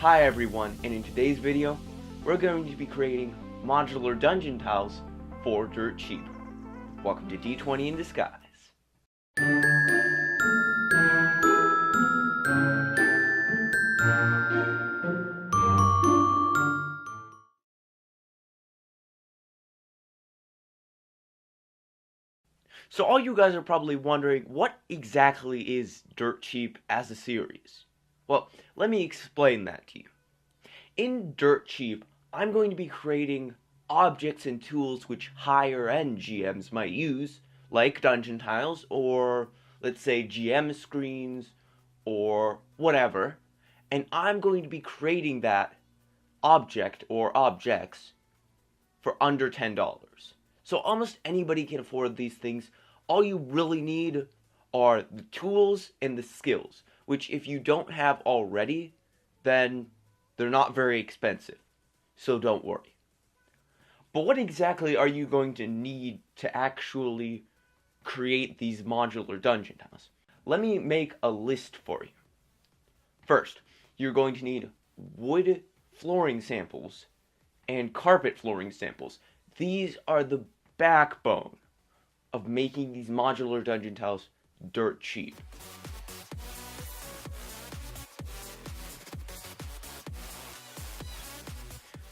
Hi everyone, and in today's video, we're going to be creating modular dungeon tiles for dirt cheap. Welcome to D20 in Disguise. So all you guys are probably wondering, what exactly is Dirt Cheap as a series? Well, let me explain that to you. In Dirt Cheap, I'm going to be creating objects and tools which higher-end GMs might use, like dungeon tiles, or let's say GM screens, or whatever, and I'm going to be creating that object or objects for under $10. So almost anybody can afford these things. All you really need are the tools and the skills, which if you don't have already, then they're not very expensive. So don't worry. But what exactly are you going to need to actually create these modular dungeon tiles? Let me make a list for you. First, you're going to need wood flooring samples and carpet flooring samples. These are the backbone of making these modular dungeon tiles dirt cheap.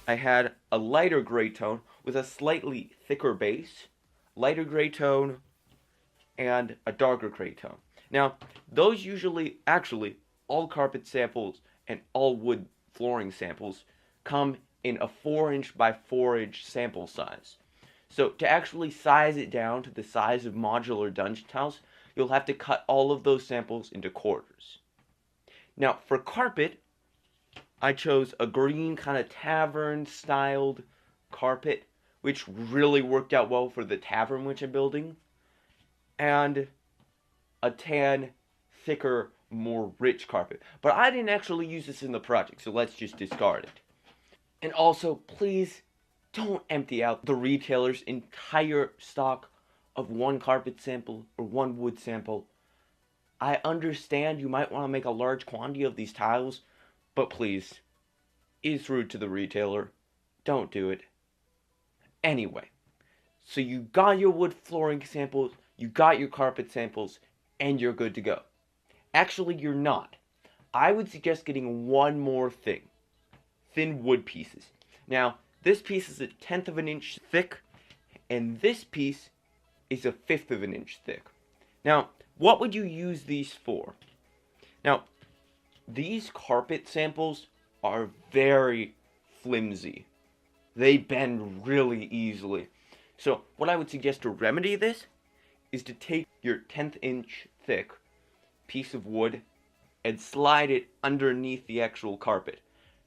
I had a lighter gray tone with a slightly thicker base, lighter gray tone, and a darker gray tone. Now, those actually, all carpet samples and all wood flooring samples come in a 4" by 4" sample size. So to actually size it down to the size of modular dungeon tiles, you'll have to cut all of those samples into quarters. Now for carpet, I chose a green kind of tavern styled carpet, which really worked out well for the tavern which I'm building, and a tan, thicker, more rich carpet. But I didn't actually use this in the project, so let's just discard it. And also, please don't empty out the retailer's entire stock of one carpet sample or one wood sample. I understand you might want to make a large quantity of these tiles, but please, it's rude to the retailer. Don't do it. Anyway, so you got your wood flooring samples, you got your carpet samples, and you're good to go. Actually, you're not. I would suggest getting one more thing. Thin wood pieces. Now, this piece is 1/10 of an inch thick, and this piece is 1/5 of an inch thick. Now, what would you use these for? Now, these carpet samples are very flimsy. They bend really easily. So, what I would suggest to remedy this is to take your 1/10 inch thick piece of wood and slide it underneath the actual carpet.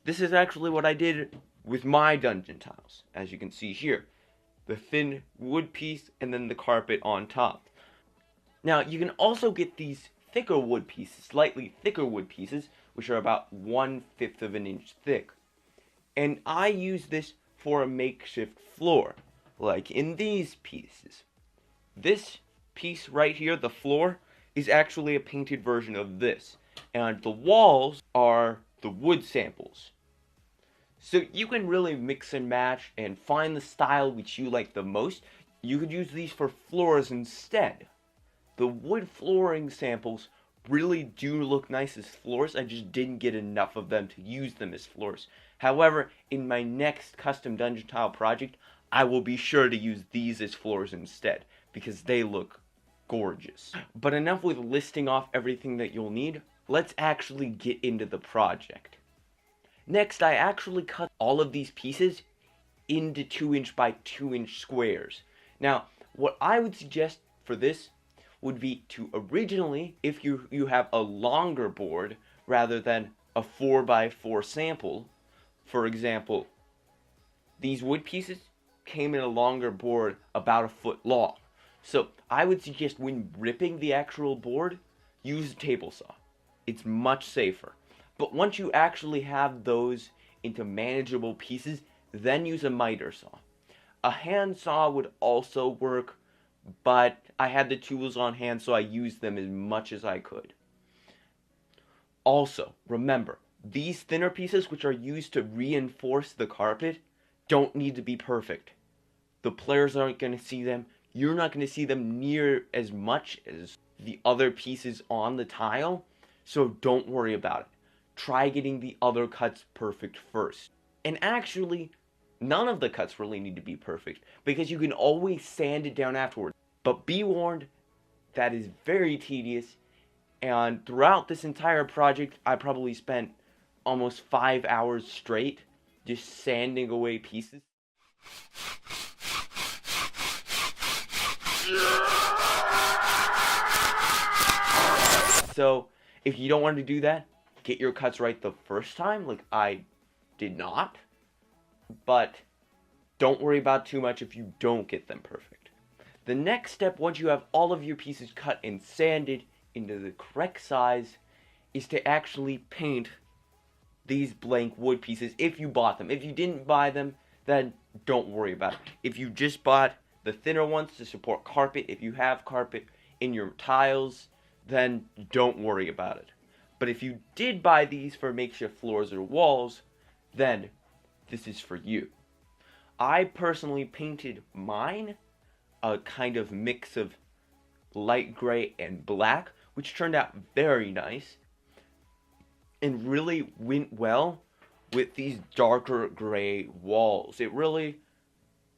This is actually what I did with my dungeon tiles, as you can see here. The thin wood piece and then the carpet on top. Now, you can also get these thicker wood pieces, slightly thicker wood pieces, which are about 1/5 of an inch thick. And I use this for a makeshift floor, like in these pieces. This piece right here, the floor, is actually a painted version of this. And the walls are the wood samples. So you can really mix and match and find the style which you like the most. You could use these for floors instead. The wood flooring samples really do look nice as floors. I just didn't get enough of them to use them as floors. However, in my next custom dungeon tile project, I will be sure to use these as floors instead, because they look gorgeous. But enough with listing off everything that you'll need. Let's actually get into the project. Next, I actually cut all of these pieces into 2" by 2" squares. Now, what I would suggest for this would be to originally, if you have a longer board rather than a 4 by 4 sample, for example, these wood pieces came in a longer board about 1 foot long. So I would suggest when ripping the actual board, use a table saw. It's much safer. But once you actually have those into manageable pieces, then use a miter saw. A hand saw would also work, but I had the tools on hand, so I used them as much as I could. Also, remember, these thinner pieces, which are used to reinforce the carpet, don't need to be perfect. The players aren't going to see them. You're not going to see them near as much as the other pieces on the tile, so don't worry about it. Try getting the other cuts perfect first. And actually, none of the cuts really need to be perfect, because you can always sand it down afterwards. But be warned, that is very tedious, and throughout this entire project, I probably spent almost 5 hours straight just sanding away pieces. So, if you don't want to do that, get your cuts right the first time, like I did not. But don't worry about too much if you don't get them perfect. The next step, once you have all of your pieces cut and sanded into the correct size, is to actually paint these blank wood pieces if you bought them. If you didn't buy them, then don't worry about it. If you just bought the thinner ones to support carpet, if you have carpet in your tiles, then don't worry about it. But if you did buy these for makeshift floors or walls, then this is for you. I personally painted mine a kind of mix of light gray and black, which turned out very nice and really went well with these darker gray walls. It really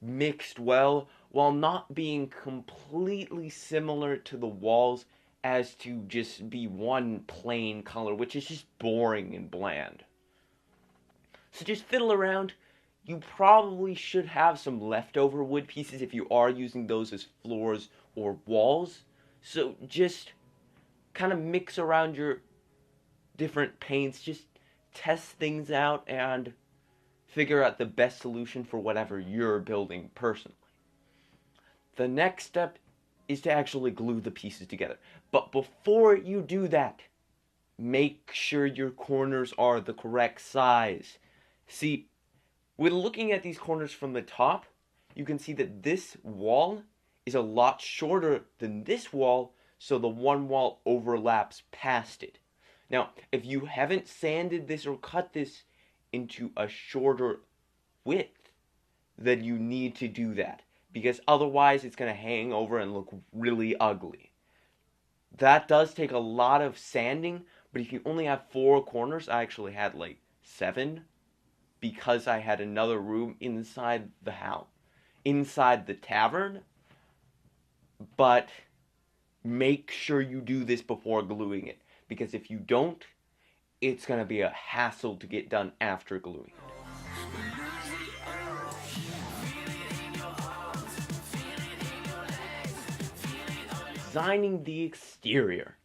mixed well while not being completely similar to the walls as to just be one plain color, which is just boring and bland. So just fiddle around. You probably should have some leftover wood pieces if you are using those as floors or walls. So just kind of mix around your different paints, just test things out and figure out the best solution for whatever you're building personally. The next step is to actually glue the pieces together. But before you do that, make sure your corners are the correct size. See, when looking at these corners from the top, you can see that this wall is a lot shorter than this wall, so the one wall overlaps past it. Now, if you haven't sanded this or cut this into a shorter width, then you need to do that, because otherwise it's going to hang over and look really ugly. That does take a lot of sanding, but if you only have 4 corners, I actually had like 7, because I had another room inside the house, inside the tavern. But make sure you do this before gluing it, because if you don't, it's going to be a hassle to get done after gluing it. Designing the exterior.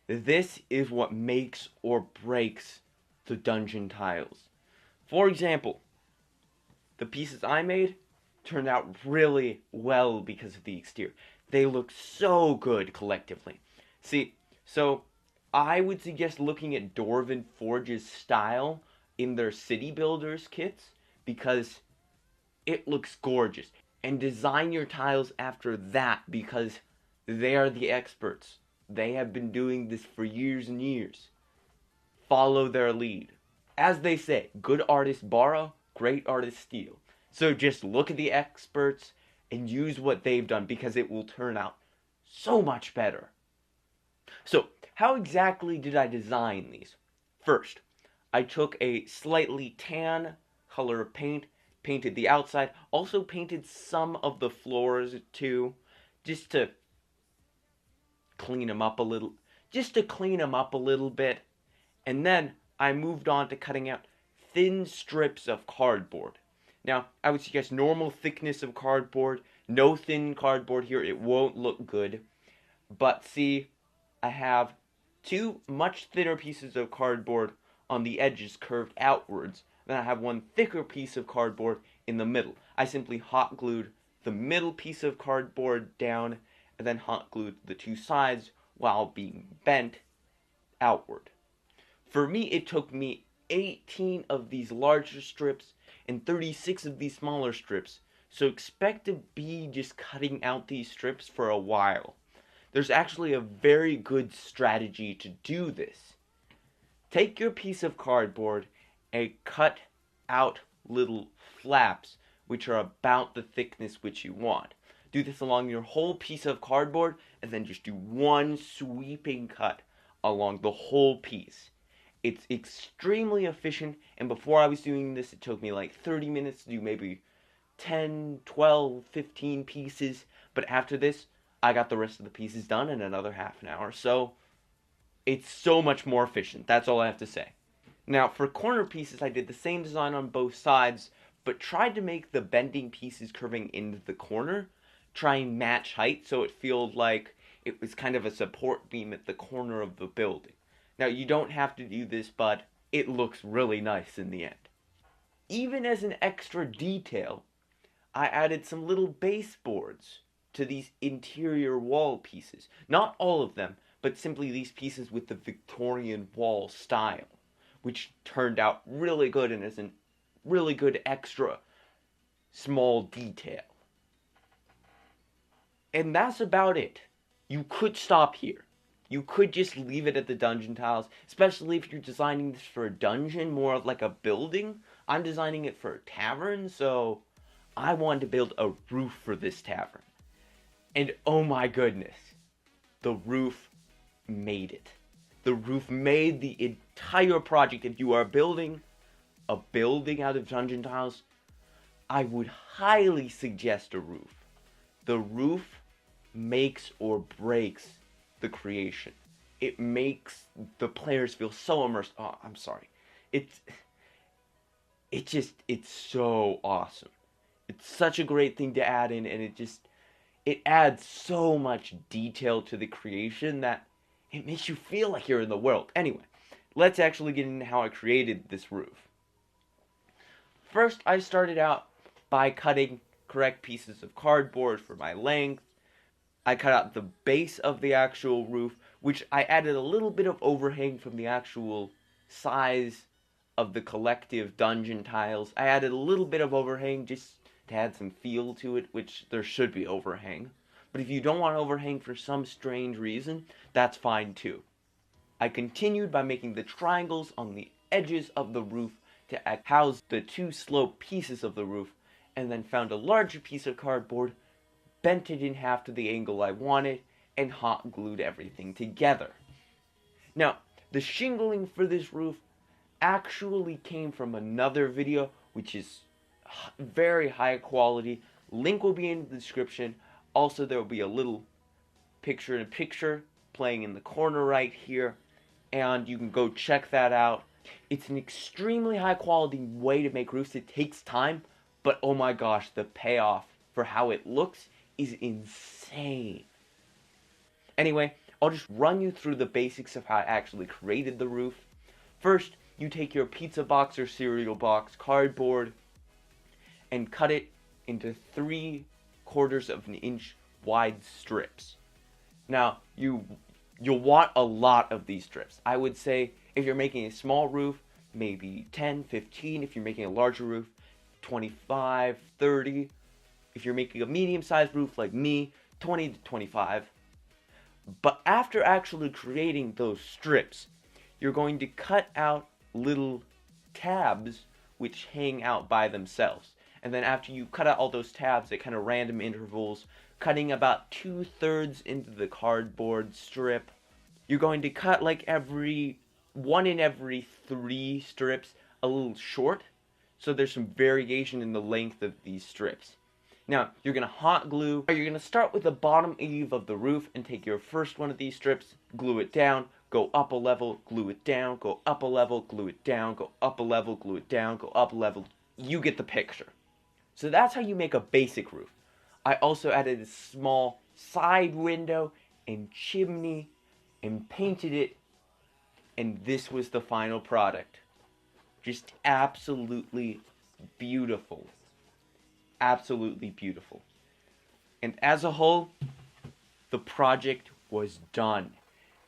This is what makes or breaks the dungeon tiles. For example, the pieces I made turned out really well because of the exterior. They look so good collectively. See, so I would suggest looking at Dwarven Forge's style in their city builders kits, because it looks gorgeous. And design your tiles after that, because they are the experts. They have been doing this for years and years. Follow their lead. As they say, good artists borrow, great artists steal. So just look at the experts and use what they've done, because it will turn out so much better. So, how exactly did I design these? First, I took a slightly tan color of paint, painted the outside, also painted some of the floors too, just to clean them up a little, bit. And then I moved on to cutting out thin strips of cardboard. Now, I would suggest normal thickness of cardboard. No thin cardboard here, it won't look good. But see, I have 2 much thinner pieces of cardboard on the edges curved outwards. Then I have one thicker piece of cardboard in the middle. I simply hot glued the middle piece of cardboard down, and then hot glued the 2 sides while being bent outward. For me, it took me 18 of these larger strips and 36 of these smaller strips, so expect to be just cutting out these strips for a while. There's actually a very good strategy to do this. take your piece of cardboard and cut out little flaps which are about the thickness which you want. Do this along your whole piece of cardboard, and then just do one sweeping cut along the whole piece. It's extremely efficient, and before I was doing this, it took me like 30 minutes to do maybe 10, 12, 15 pieces, but after this, I got the rest of the pieces done in another half an hour, so it's so much more efficient. That's all I have to say. Now, for corner pieces, I did the same design on both sides, but tried to make the bending pieces curving into the corner try and match height, so it feels like it was kind of a support beam at the corner of the building. Now, you don't have to do this, but it looks really nice in the end. Even as an extra detail, I added some little baseboards to these interior wall pieces. Not all of them, but simply these pieces with the Victorian wall style, which turned out really good and is a really good extra small detail. And that's about it. You could stop here. You could just leave it at the dungeon tiles, especially if you're designing this for a dungeon, more like a building. I'm designing it for a tavern, so I wanted to build a roof for this tavern. And oh my goodness, the roof made it. The roof made the entire project. If you are building a building out of dungeon tiles, I would highly suggest a roof. The roof makes or breaks the creation. It makes the players feel so immersed. Oh, I'm sorry. It's so awesome. It's such a great thing to add in, and it adds so much detail to the creation that it makes you feel like you're in the world. Anyway, let's actually get into how I created this roof. First, I started out by cutting correct pieces of cardboard for my length. I cut out the base of the actual roof, which I added a little bit of overhang from the actual size of the collective dungeon tiles. I added a little bit of overhang just to add some feel to it, which there should be overhang. But if you don't want overhang for some strange reason, that's fine too. I continued by making the triangles on the edges of the roof to house the two sloped pieces of the roof, and then found a larger piece of cardboard, bent it in half to the angle I wanted, and hot glued everything together. Now, the shingling for this roof actually came from another video, which is very high quality. Link will be in the description. Also, there will be a little picture-in-picture playing in the corner right here, and you can go check that out. It's an extremely high quality way to make roofs. It takes time, but oh my gosh, the payoff for how it looks is insane. Anyway, I'll just run you through the basics of how I actually created the roof. First, you take your pizza box or cereal box cardboard and cut it into 3/4 of an inch wide strips. Now, you'll want a lot of these strips. I would say if you're making a small roof, maybe 10, 15. If you're making a larger roof, 25, 30. If you're making a medium-sized roof like me, 20 to 25. But after actually creating those strips, you're going to cut out little tabs which hang out by themselves. And then after you cut out all those tabs at kind of random intervals, cutting about 2/3 into the cardboard strip, you're going to cut like one in every 3 strips a little short, so there's some variation in the length of these strips. Now, you're going to hot glue. You're going to start with the bottom eave of the roof and take your first one of these strips, glue it down, go up a level, glue it down, go up a level, glue it down, go up a level, glue it down, go up a level. You get the picture. So that's how you make a basic roof. I also added a small side window and chimney and painted it, and this was the final product. Just absolutely beautiful. Absolutely beautiful. And as a whole, the project was done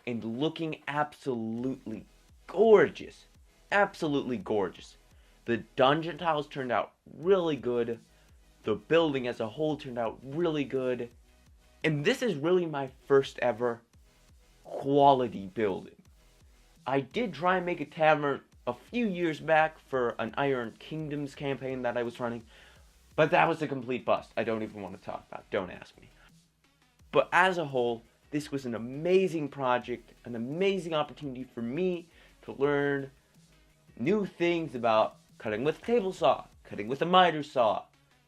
and looking absolutely gorgeous. Absolutely gorgeous. The dungeon tiles turned out really good. The building as a whole turned out really good. And this is really my first ever quality building. I did try and make a timer a few years back for an Iron Kingdoms campaign that I was running, but that was a complete bust. I don't even want to talk about it. Don't ask me. But as a whole, this was an amazing project, an amazing opportunity for me to learn new things about cutting with a table saw, cutting with a miter saw,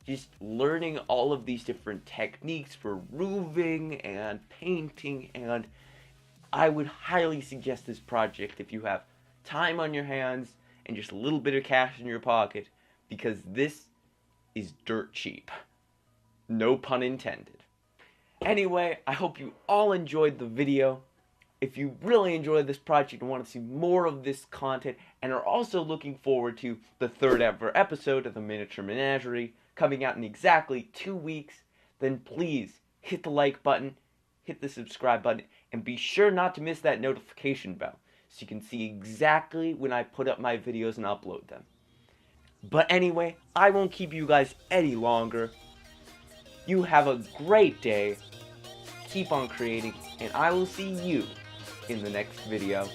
just learning all of these different techniques for roofing and painting, and I would highly suggest this project if you have time on your hands and just a little bit of cash in your pocket, because this is dirt cheap. No pun intended. Anyway, I hope you all enjoyed the video. If you really enjoyed this project and want to see more of this content and are also looking forward to the third ever episode of the Miniature Menagerie coming out in exactly 2 weeks, then please hit the like button, hit the subscribe button, and be sure not to miss that notification bell so you can see exactly when I put up my videos and upload them. But anyway, I won't keep you guys any longer. You have a great day, keep on creating, and I will see you in the next video.